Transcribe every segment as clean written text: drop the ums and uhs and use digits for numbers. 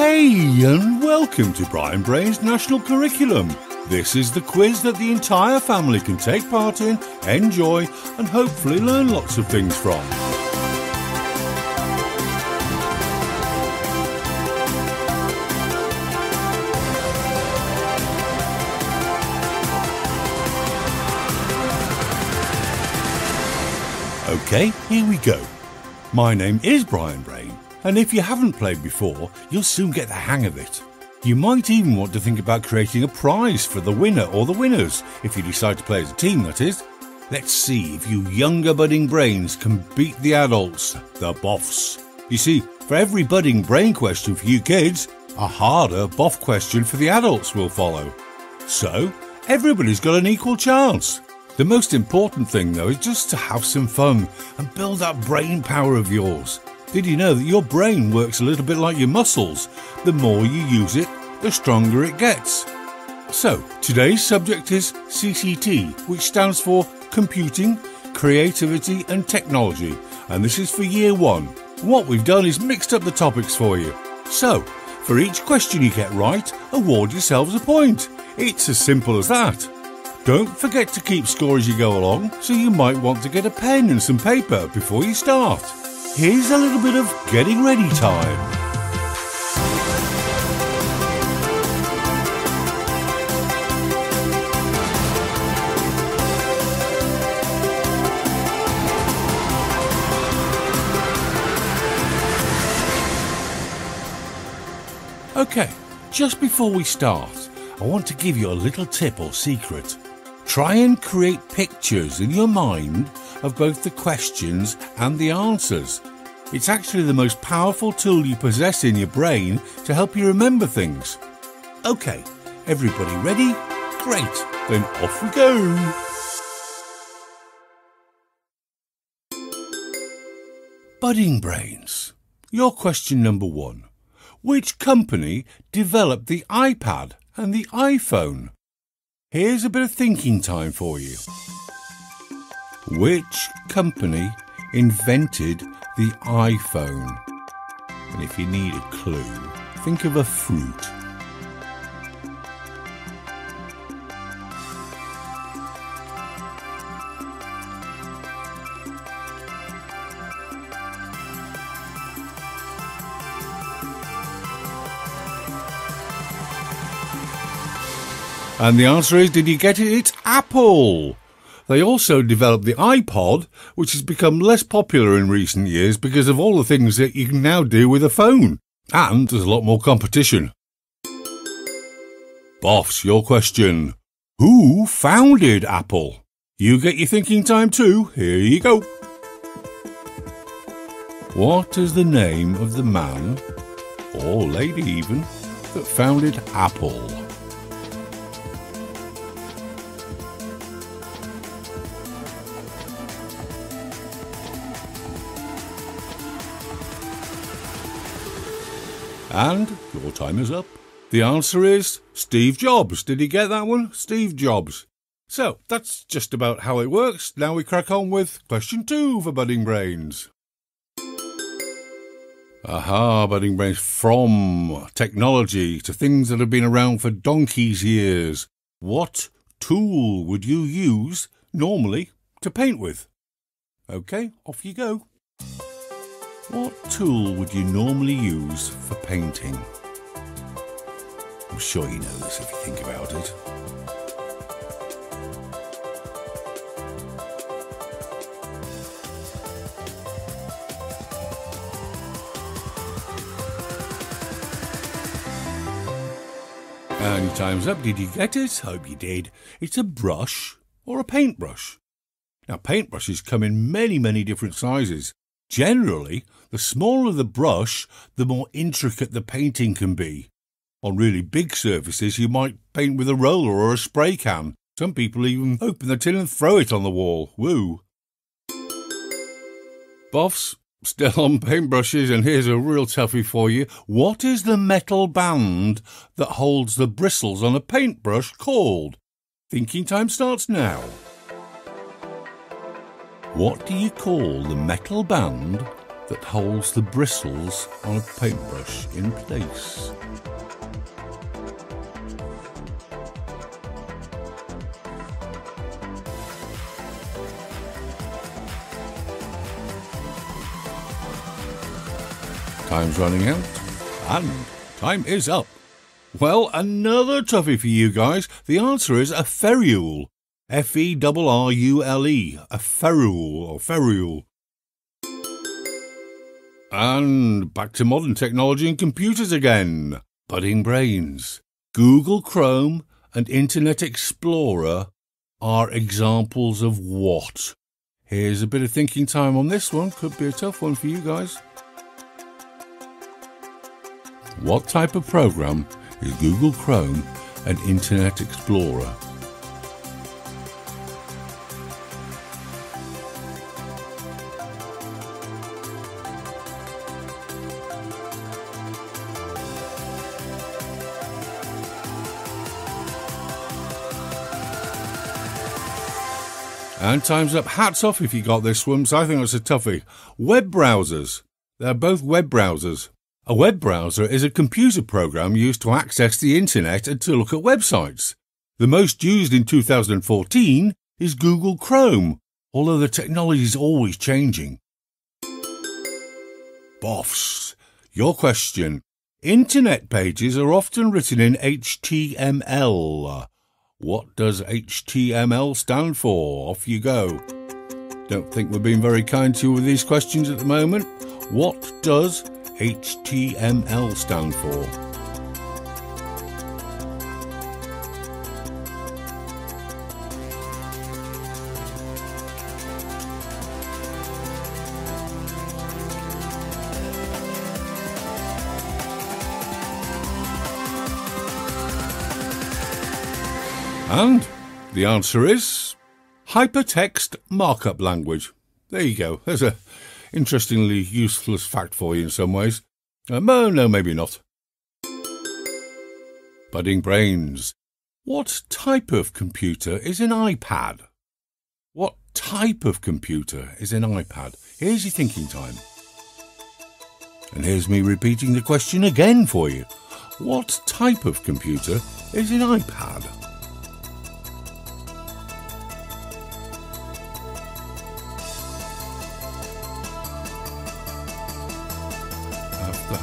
Hey, and welcome to Brian Brain's National Curriculum. This is the quiz that the entire family can take part in, enjoy, and hopefully learn lots of things from. Okay, here we go. My name is Brian Brain, and if you haven't played before, you'll soon get the hang of it. You might even want to think about creating a prize for the winner or the winners, if you decide to play as a team, that is. Let's see if you younger budding brains can beat the adults, the boffs. You see, for every budding brain question for you kids, a harder boff question for the adults will follow. So, everybody's got an equal chance. The most important thing, though, is just to have some fun and build that brain power of yours. Did you know that your brain works a little bit like your muscles? The more you use it, the stronger it gets. So, today's subject is CCT, which stands for Computing, Creativity and Technology, and this is for Year 1. What we've done is mixed up the topics for you. So, for each question you get right, award yourselves a point. It's as simple as that. Don't forget to keep score as you go along, so you might want to get a pen and some paper before you start. Here's a little bit of getting ready time. Okay, just before we start, I want to give you a little tip or secret. Try and create pictures in your mind of both the questions and the answers. It's actually the most powerful tool you possess in your brain to help you remember things. Okay, everybody ready? Great, then off we go. Budding brains. Your question number 1. Which company developed the iPad and the iPhone? Here's a bit of thinking time for you. Which company invented the iPhone? And if you need a clue, think of a fruit. And the answer is, did you get it? It's Apple. They also developed the iPod, which has become less popular in recent years because of all the things that you can now do with a phone. And there's a lot more competition. Boffs, your question. Who founded Apple? You get your thinking time too. Here you go. What is the name of the man, or lady even, that founded Apple? And your time is up. The answer is Steve Jobs. Did you get that one? Steve Jobs. So, that's just about how it works. Now we crack on with question 2 for Budding Brains. Aha, Budding Brains. From technology to things that have been around for donkey's years. What tool would you use, normally, to paint with? Okay, off you go. What tool would you normally use for painting? I'm sure you know this if you think about it. And your time's up. Did you get it? Hope you did. It's a brush or a paintbrush. Now, paintbrushes come in many different sizes. Generally, the smaller the brush, the more intricate the painting can be. On really big surfaces, you might paint with a roller or a spray can. Some people even open the tin and throw it on the wall. Woo! Boffs, still on paintbrushes, and here's a real toughie for you. What is the metal band that holds the bristles on a paintbrush called? Thinking time starts now. What do you call the metal band that holds the bristles on a paintbrush in place? Time's running out, and time is up. Well, another toughie for you guys. The answer is a ferrule. F-E-R-R-U-L-E. A ferrule, or ferrule. And back to modern technology and computers again. Budding brains. Google Chrome and Internet Explorer are examples of what? Here's a bit of thinking time on this one. Could be a tough one for you guys. What type of program is Google Chrome and Internet Explorer? And time's up. Hats off if you got this one, so I think that's a toughie. Web browsers. They're both web browsers. A web browser is a computer program used to access the internet and to look at websites. The most used in 2014 is Google Chrome, although the technology is always changing. Boffs, your question. Internet pages are often written in HTML. What does HTML stand for? Off you go. Don't think we're being very kind to you with these questions at the moment. What does HTML stand for? And the answer is hypertext markup language. There you go. There's a interestingly useless fact for you in some ways. No, maybe not. Budding brains. What type of computer is an iPad? What type of computer is an iPad? Here's your thinking time. And here's me repeating the question again for you. What type of computer is an iPad?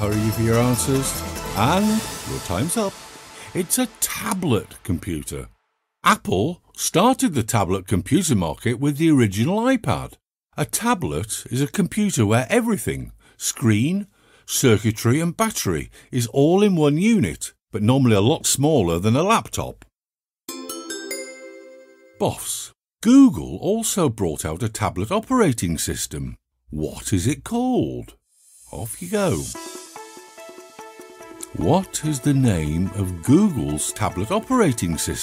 Hurry for your answers, and your time's up. It's a tablet computer. Apple started the tablet computer market with the original iPad. A tablet is a computer where everything, screen, circuitry and battery, is all in one unit, but normally a lot smaller than a laptop. Boss, Google also brought out a tablet operating system. What is it called? Off you go. What is the name of Google's tablet operating system?